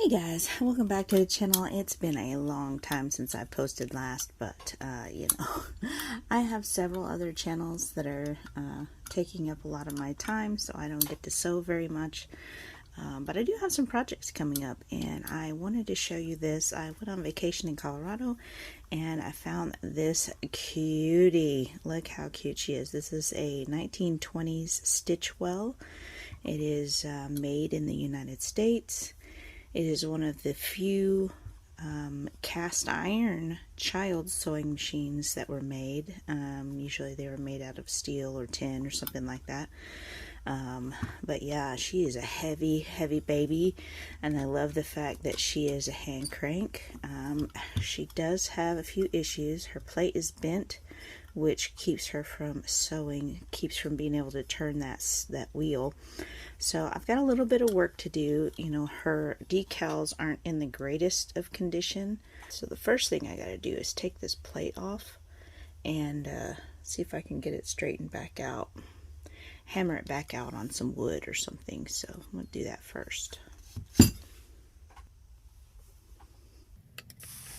Hey guys, welcome back to the channel. It's been a long time since I posted last, but I have several other channels that are taking up a lot of my time, so I don't get to sew very much. But I do have some projects coming up, and I wanted to show you this. I went on vacation in Colorado, and I found this cutie. Look how cute she is. This is a 1920s Stitchwell. It is made in the United States. It is one of the few cast iron child sewing machines that were made. Usually they were made out of steel or tin or something like that. But yeah, she is a heavy baby, and I love the fact that she is a hand crank. She does have a few issues. Her plate is bent, which keeps her from sewing, keeps from being able to turn that wheel. So I've got a little bit of work to do. You know, her decals aren't in the greatest of condition. So the first thing I got to do is take this plate off and see if I can get it straightened back out. Hammer it back out on some wood or something. So I'm going to do that first.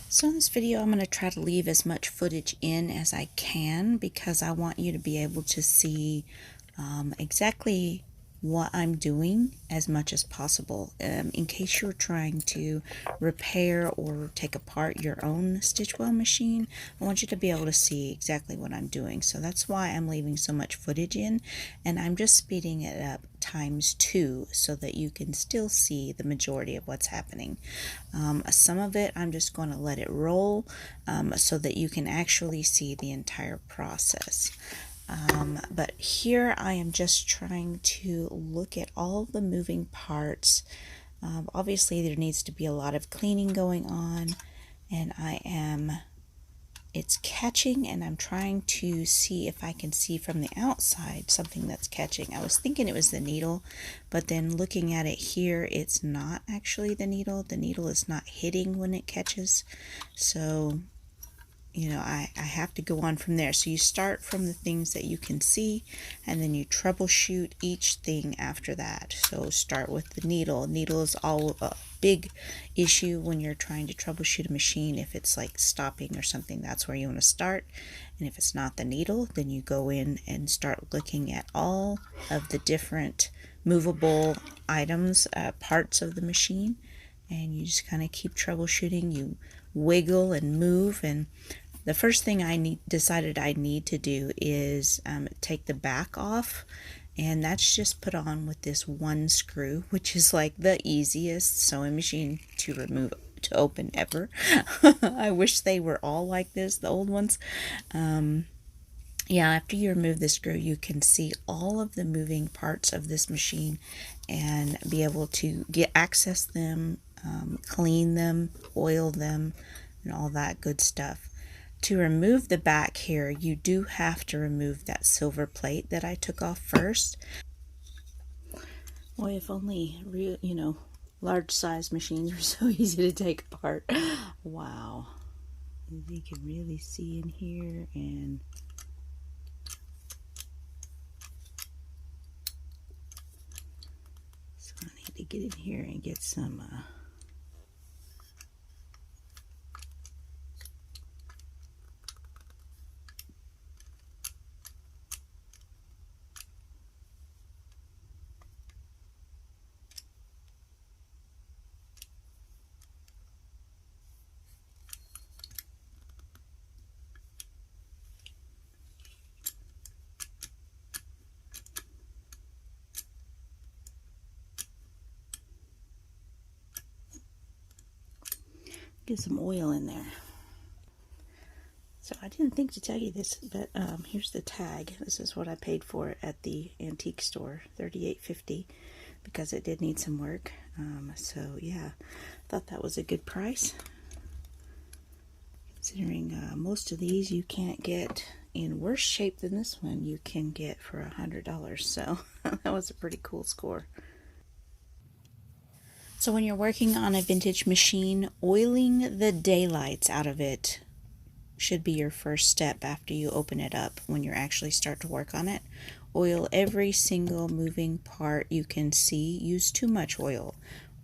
So in this video, I'm going to try to leave as much footage in as I can, because I want you to be able to see exactly what I'm doing as much as possible. In case you're trying to repair or take apart your own Stitchwell machine, I want you to be able to see exactly what I'm doing. So that's why I'm leaving so much footage in, and I'm just speeding it up ×2 so that you can still see the majority of what's happening. Some of it I'm just going to let it roll so that you can actually see the entire process. But here I am just trying to look at all the moving parts. Obviously there needs to be a lot of cleaning going on, and it's catching, and I'm trying to see if I can see from the outside something that's catching. I was thinking it was the needle, but then looking at it here, it's not actually the needle. The needle is not hitting when it catches. So you know, I have to go on from there. So you start from the things that you can see, and then you troubleshoot each thing after that. So start with the needle. Needle is all a big issue when you're trying to troubleshoot a machine. If it's like stopping or something, that's where you want to start. And if it's not the needle, then you go in and start looking at all of the different movable items, parts of the machine, and you just kind of keep troubleshooting. You wiggle and move, and the first thing I decided I need to do is take the back off, and that's just put on with this one screw, which is like the easiest sewing machine to open ever. I wish they were all like this, the old ones. Yeah, after you remove the screw, you can see all of the moving parts of this machine and be able to access them, clean them, oil them, and all that good stuff. To remove the back here, you do have to remove that silver plate that I took off first. Boy, if only real, large size machines were so easy to take apart. Wow. You can really see in here, and so I need to get in here and get some get some oil in there. So I didn't think to tell you this, but here's the tag. This is what I paid for it at the antique store, $38.50, because it did need some work. So yeah, thought that was a good price, considering most of these you can't get in worse shape than this one. You can get for $100, so that was a pretty cool score. So when you're working on a vintage machine, oiling the daylights out of it should be your first step after you open it up. When you actually start to work on it, oil every single moving part you can see. Use too much oil.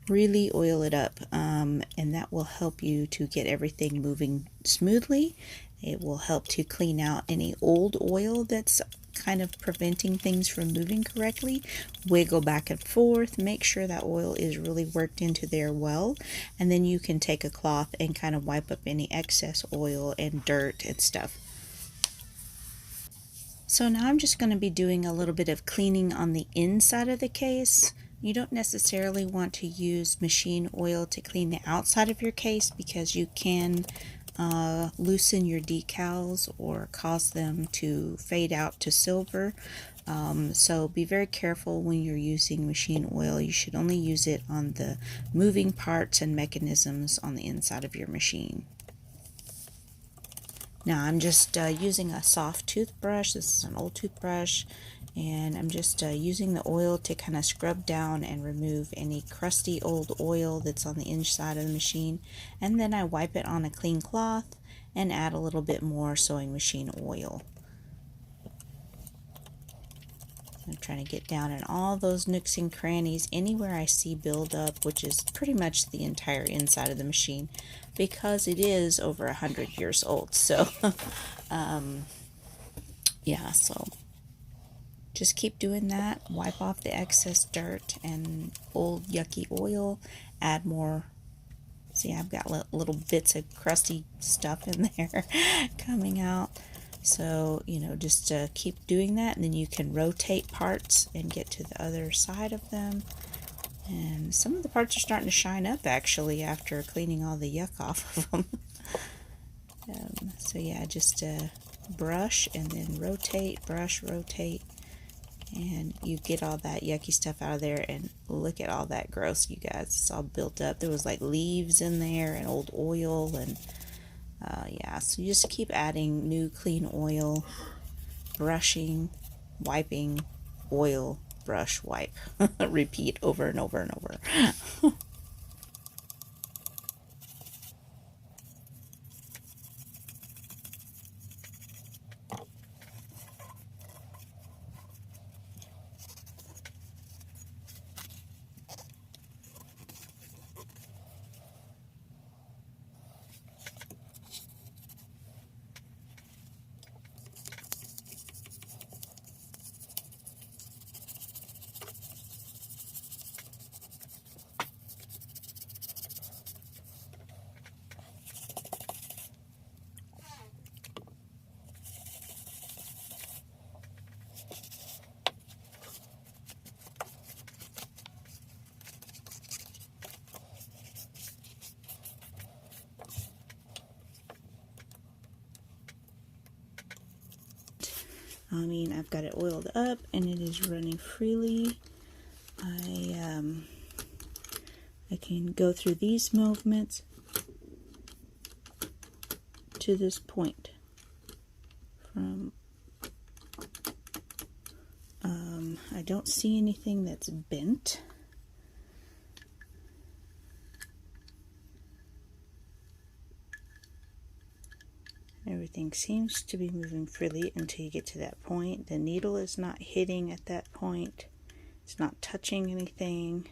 really oil it up, and that will help you to get everything moving smoothly. It will help to clean out any old oil that's kind of preventing things from moving correctly. Wiggle back and forth, make sure that oil is really worked into there well, and then you can take a cloth and kind of wipe up any excess oil and dirt and stuff. So now I'm just going to be doing a little bit of cleaning on the inside of the case. You don't necessarily want to use machine oil to clean the outside of your case because you can loosen your decals or cause them to fade out to silver. So be very careful when you're using machine oil. You should only use it on the moving parts and mechanisms on the inside of your machine. Now I'm just using a soft toothbrush. This is an old toothbrush, and I'm just using the oil to kind of scrub down and remove any crusty old oil that's on the inside of the machine, and then I wipe it on a clean cloth and add a little bit more sewing machine oil. I'm trying to get down in all those nooks and crannies, anywhere I see buildup, which is pretty much the entire inside of the machine because it is over 100 years old. So yeah, so just keep doing that. Wipe off the excess dirt and old yucky oil. Add more. See, I've got little bits of crusty stuff in there coming out. So, you know, just keep doing that, and then you can rotate parts and get to the other side of them. And some of the parts are starting to shine up actually after cleaning all the yuck off of them. So yeah, just brush and then rotate, brush, rotate, and you get all that yucky stuff out of there. And look at all that gross, you guys. It's all built up. There was like leaves in there and old oil, and yeah, so you just keep adding new clean oil, brushing, wiping, oil, brush, wipe. Repeat over and over and over. I mean, I've got it oiled up and it is running freely. I can go through these movements to this point. From I don't see anything that's bent. Everything seems to be moving freely until you get to that point. The needle is not hitting at that point. It's not touching anything.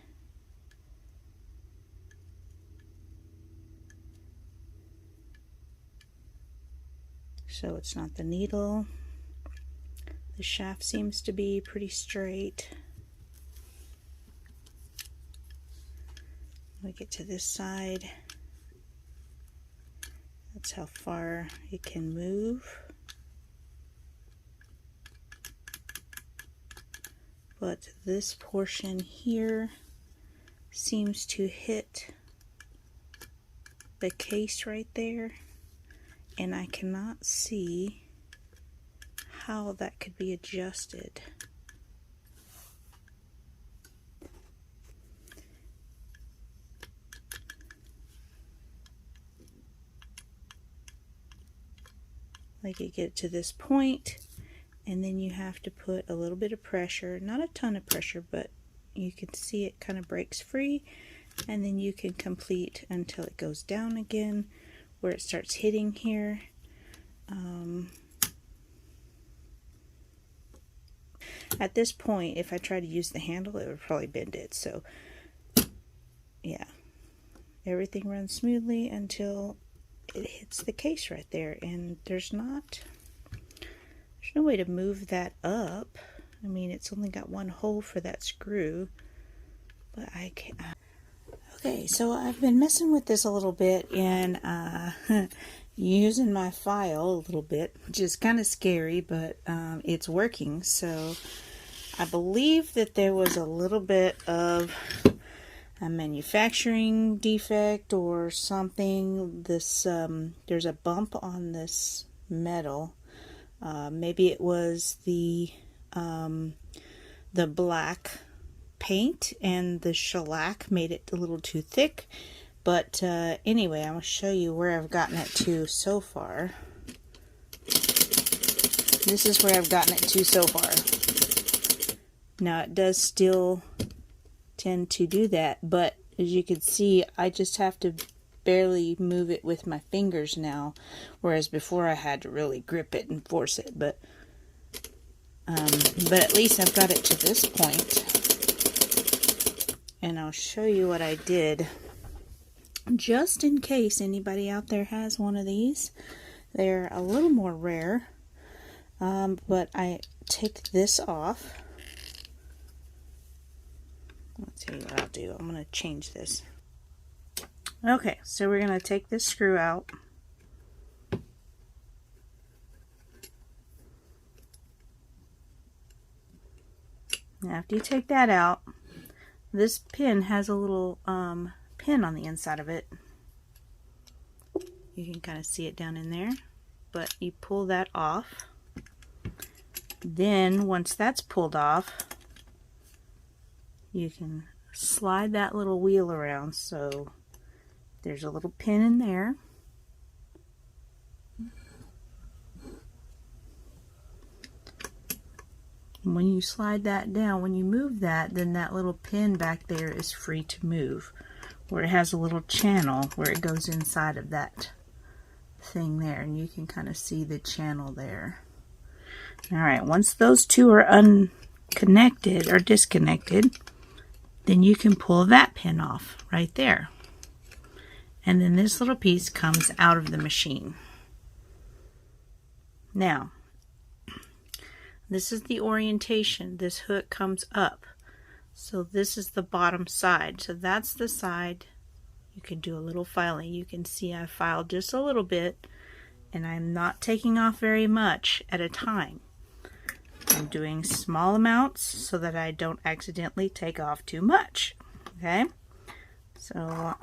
So it's not the needle. The shaft seems to be pretty straight. When we get to this side, that's how far it can move. But this portion here seems to hit the case right there, and I cannot see how that could be adjusted. Like you get to this point, and then you have to put a little bit of pressure, not a ton of pressure, but you can see it kind of breaks free, and then you can complete until it goes down again where it starts hitting here. At this point, if I try to use the handle, it would probably bend it. So everything runs smoothly until it hits the case right there, and there's no way to move that up. I mean, it's only got one hole for that screw, but I can't. Okay, so I've been messing with this a little bit and using my file a little bit, which is kind of scary, but it's working. So I believe that there was a little bit of a manufacturing defect or something. This there's a bump on this metal. Maybe it was the black paint and the shellac made it a little too thick. But anyway, I'm going to show you where I've gotten it to so far. This is where I've gotten it to so far. Now it does still tend to do that, but as you can see, I just have to barely move it with my fingers now, whereas before I had to really grip it and force it. But at least I've got it to this point. And I'll show you what I did, just in case anybody out there has one of these. They're a little more rare, but I take this off. Let's see what I'll do. I'm going to change this. Okay, so we're going to take this screw out. Now after you take that out, this pin has a little pin on the inside of it. You can kind of see it down in there, but you pull that off. Then once that's pulled off, you can slide that little wheel around. So there's a little pin in there. When you slide that down, when you move that, then that little pin back there is free to move, where it has a little channel where it goes inside of that thing there, and you can kind of see the channel there. Alright, once those two are unconnected or disconnected, then you can pull that pin off right there. And then this little piece comes out of the machine. Now, this is the orientation. This hook comes up. So this is the bottom side. So that's the side. You can do a little filing. You can see I filed just a little bit, and I'm not taking off very much at a time. I'm doing small amounts so that I don't accidentally take off too much. Okay? So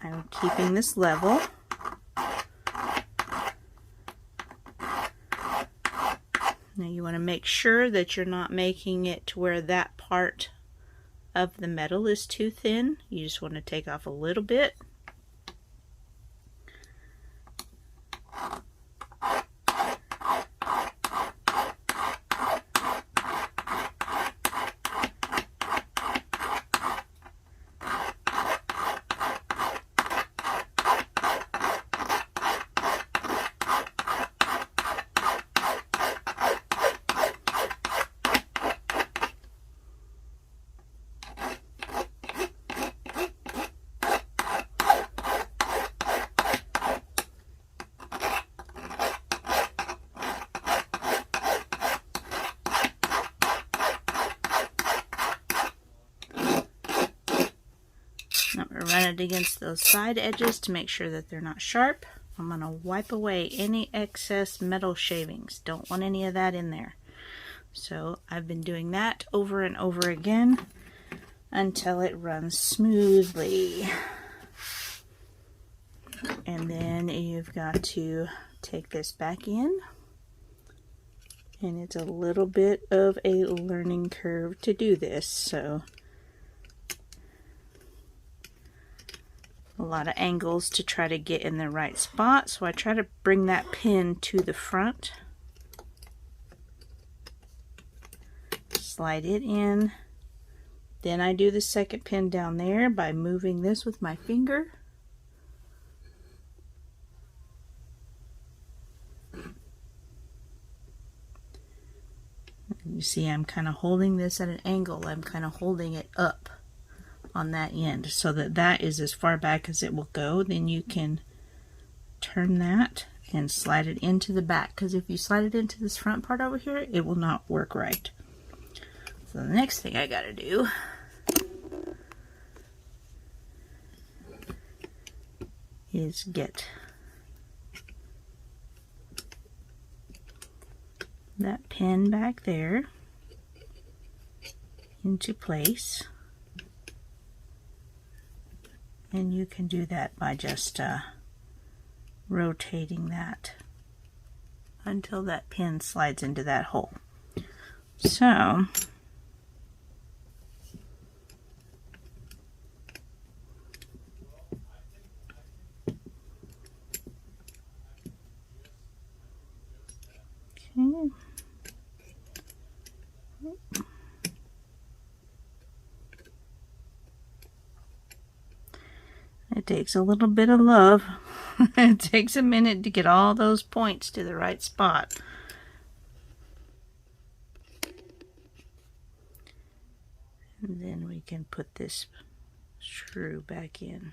I'm keeping this level. Now you want to make sure that you're not making it to where that part of the metal is too thin. You just want to take off a little bit. Run it against those side edges to make sure that they're not sharp. I'm going to wipe away any excess metal shavings. Don't want any of that in there. So I've been doing that over and over again until it runs smoothly. And then you've got to take this back in. And it's a little bit of a learning curve to do this, so a lot of angles to try to get in the right spot. So I try to bring that pin to the front, slide it in, then I do the second pin down there by moving this with my finger. You see I'm kind of holding this at an angle. I'm kind of holding it up on that end, so that that is as far back as it will go. Then you can turn that and slide it into the back, because if you slide it into this front part over here, it will not work right. So the next thing I gotta do is get that pin back there into place, and you can do that by just rotating that until that pin slides into that hole. So okay. It takes a little bit of love. It takes a minute to get all those points to the right spot. And then we can put this screw back in.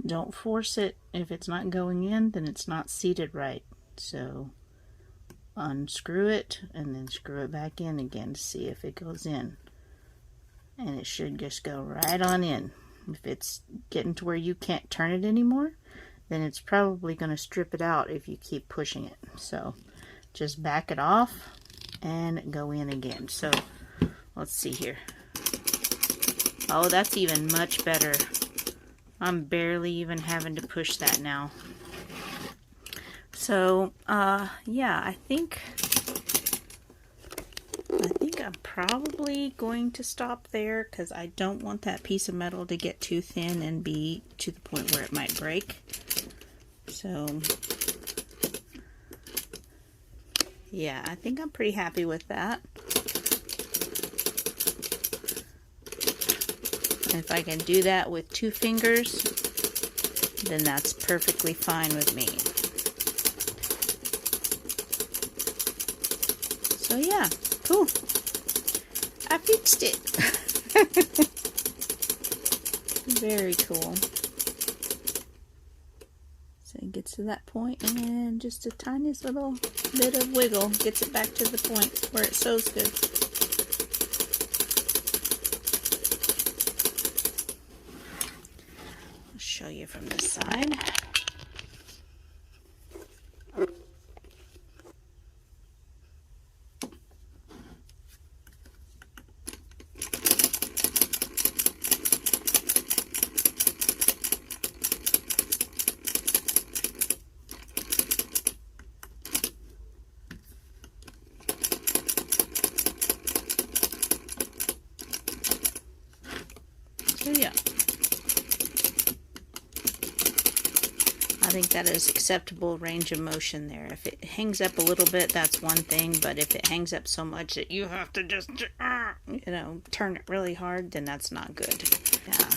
Don't force it. If it's not going in, then it's not seated right. So unscrew it and then screw it back in again to see if it goes in. And it should just go right on in. If it's getting to where you can't turn it anymore, then it's probably going to strip it out if you keep pushing it. So just back it off and go in again. So let's see here. Oh, that's even much better. I'm barely even having to push that now. So, yeah, I think I'm probably going to stop there, because I don't want that piece of metal to get too thin and be to the point where it might break. So, yeah, I think I'm pretty happy with that. If I can do that with 2 fingers, then that's perfectly fine with me. So yeah, cool. I fixed it. Very cool. So it gets to that point, and just a tiniest little bit of wiggle gets it back to the point where it sews good. Show you from this side. So yeah. I think that is acceptable range of motion there. If it hangs up a little bit, that's one thing, but if it hangs up so much that you have to just, you know, turn it really hard, then that's not good. Yeah.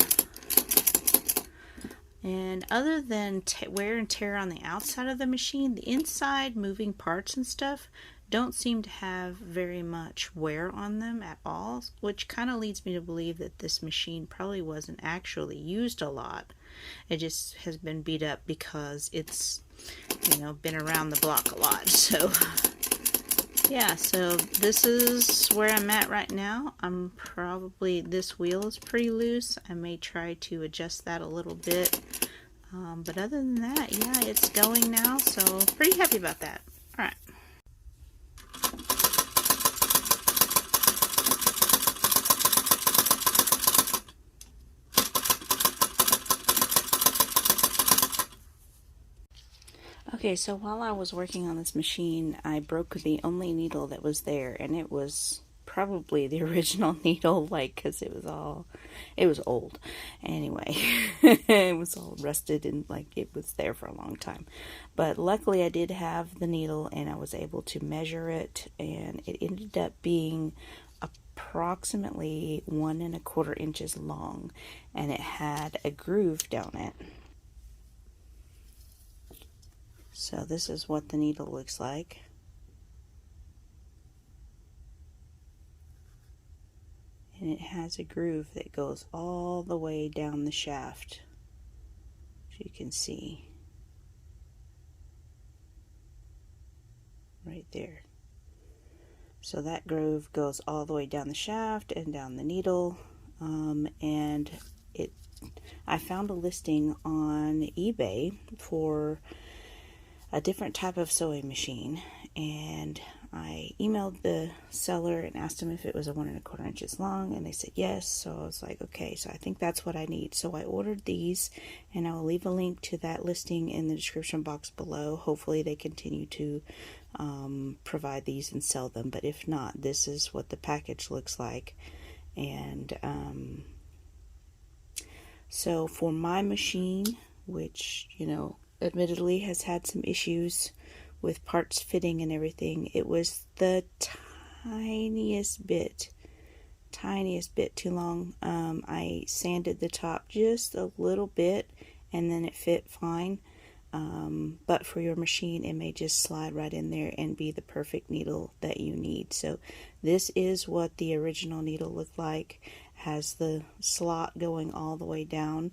And other than wear and tear on the outside of the machine, the inside moving parts and stuff don't seem to have very much wear on them at all, which kind of leads me to believe that this machine probably wasn't actually used a lot. It just has been beat up because it's, you know, been around the block a lot. So yeah, so this is where I'm at right now. I'm probably, this wheel is pretty loose. I may try to adjust that a little bit. But other than that, yeah, it's going now. So pretty happy about that. All right. Okay, so while I was working on this machine, I broke the only needle that was there, and it was probably the original needle, like, because it was old. Anyway, it was all rusted and, like, it was there for a long time. But luckily I did have the needle, and I was able to measure it, and it ended up being approximately 1 1/4 inches long, and it had a groove down it. So this is what the needle looks like. And it has a groove that goes all the way down the shaft, as you can see right there. So that groove goes all the way down the shaft and down the needle, and I found a listing on eBay for a different type of sewing machine, and I emailed the seller and asked them if it was a 1 1/4 inches long, and they said yes. So I was like, okay, so I think that's what I need. So I ordered these, and I will leave a link to that listing in the description box below. Hopefully they continue to provide these and sell them, but if not, this is what the package looks like. And so for my machine, which, you know, admittedly has had some issues with parts fitting and everything, it was the tiniest bit too long. I sanded the top just a little bit and then it fit fine. But for your machine, it may just slide right in there and be the perfect needle that you need. So this is what the original needle looked like. Has the slot going all the way down.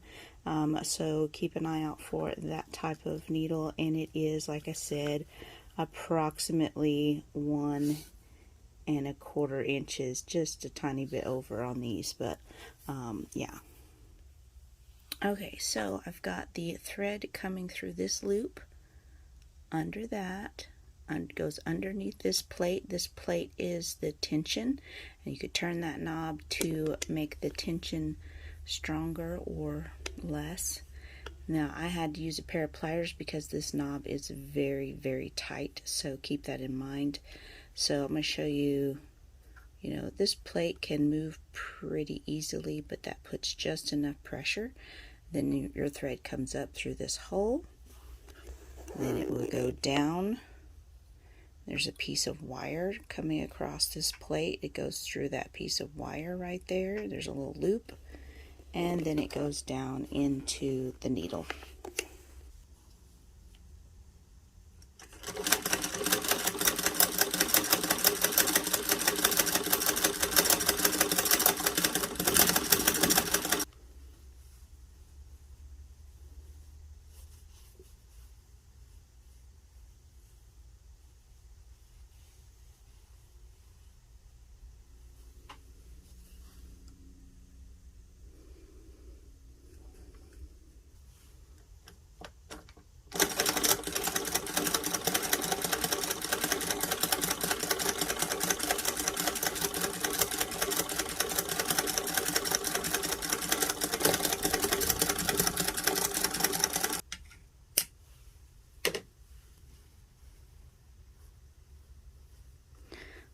So keep an eye out for that type of needle, and it is, like I said, approximately 1 1/4 inches, just a tiny bit over on these, but yeah. Okay, so I've got the thread coming through this loop, under that, and goes underneath this plate. This plate is the tension, and you could turn that knob to make the tension stronger or less. Now I had to use a pair of pliers because this knob is very, very tight, so keep that in mind. So I'm going to show you, you know, this plate can move pretty easily, but that puts just enough pressure. Then your thread comes up through this hole, then it will go down. There's a piece of wire coming across this plate. It goes through that piece of wire right there. There's a little loop, and then it goes down into the needle.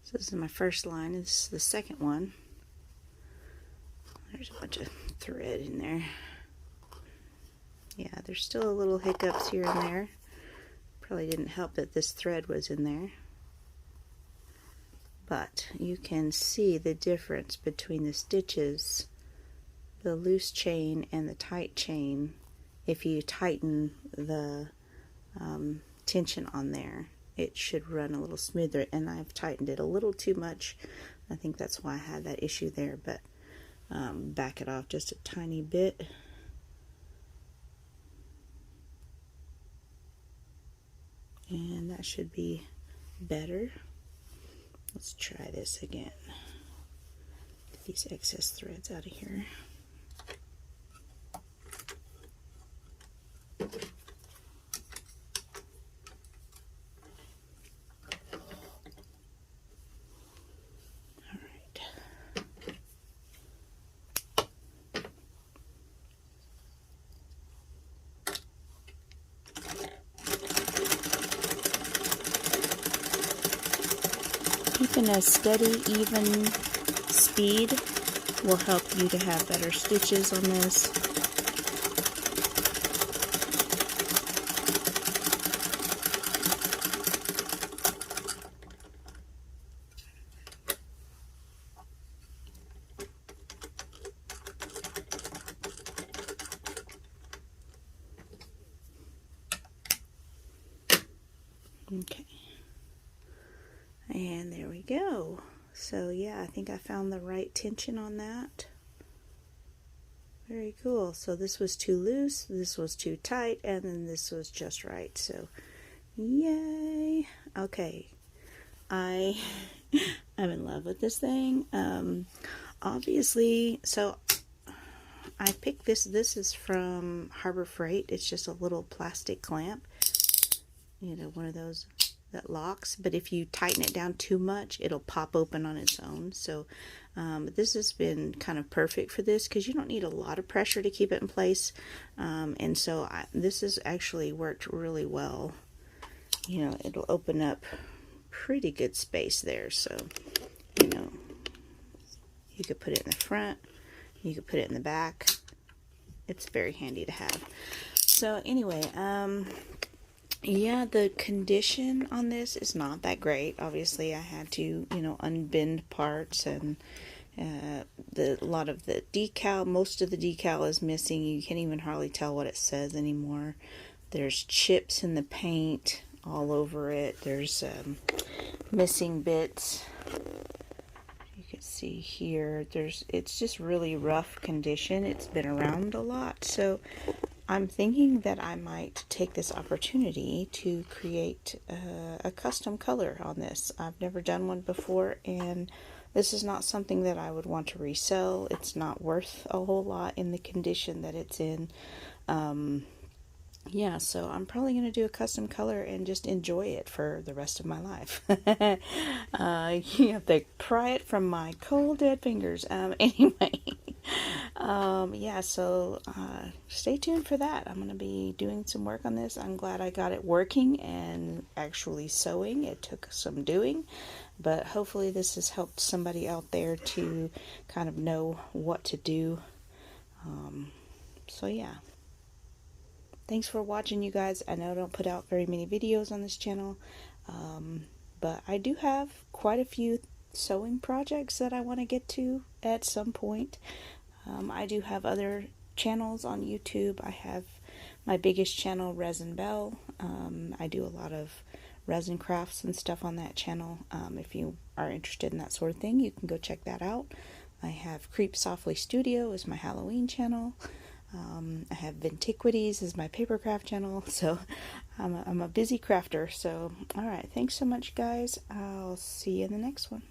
So this is my first line, and this is the second one. There's a bunch of thread in there. Yeah, there's still a little hiccups here and there. Probably didn't help that this thread was in there. But you can see the difference between the stitches, the loose chain and the tight chain, if you tighten the tension on there. It should run a little smoother, and I've tightened it a little too much. I think that's why I had that issue there, but back it off just a tiny bit. And that should be better. Let's try this again. Get these excess threads out of here. Keeping a steady, even speed will help you to have better stitches on this. Okay. And there we go. So yeah, I think I found the right tension on that. Very cool. So this was too loose, this was too tight, and then this was just right. So yay. Okay. I'm in love with this thing. Obviously, so I picked this. This is from Harbor Freight. It's just a little plastic clamp. You know, one of those that locks. But if you tighten it down too much, it'll pop open on its own. So this has been kind of perfect for this because you don't need a lot of pressure to keep it in place. And so this has actually worked really well. You know, it'll open up pretty good space there. So, you know, you could put it in the front, you could put it in the back. It's very handy to have. So anyway, yeah, the condition on this is not that great. Obviously, I had to, you know, unbend parts, and a lot of the decal, most of the decal is missing. You can't even hardly tell what it says anymore. There's chips in the paint all over it. There's missing bits. You can see here. It's just really rough condition. It's been around a lot, so I'm thinking that I might take this opportunity to create a custom color on this. I've never done one before, and this is not something that I would want to resell. It's not worth a whole lot in the condition that it's in. Yeah, so I'm probably going to do a custom color and just enjoy it for the rest of my life. You have to pry it from my cold dead fingers. Anyway, yeah, so stay tuned for that. I'm going to be doing some work on this. I'm glad I got it working and actually sewing. It took some doing, but hopefully this has helped somebody out there to kind of know what to do. So yeah. Thanks for watching, you guys. I know I don't put out very many videos on this channel, but I do have quite a few sewing projects that I want to get to at some point. I do have other channels on YouTube. I have my biggest channel, Resin Belle. I do a lot of resin crafts and stuff on that channel. If you are interested in that sort of thing, you can go check that out. I have Creep Softly Studio is my Halloween channel. I have Vintiquities is my papercraft channel, so I'm a busy crafter. So, alright, thanks so much, guys. I'll see you in the next one.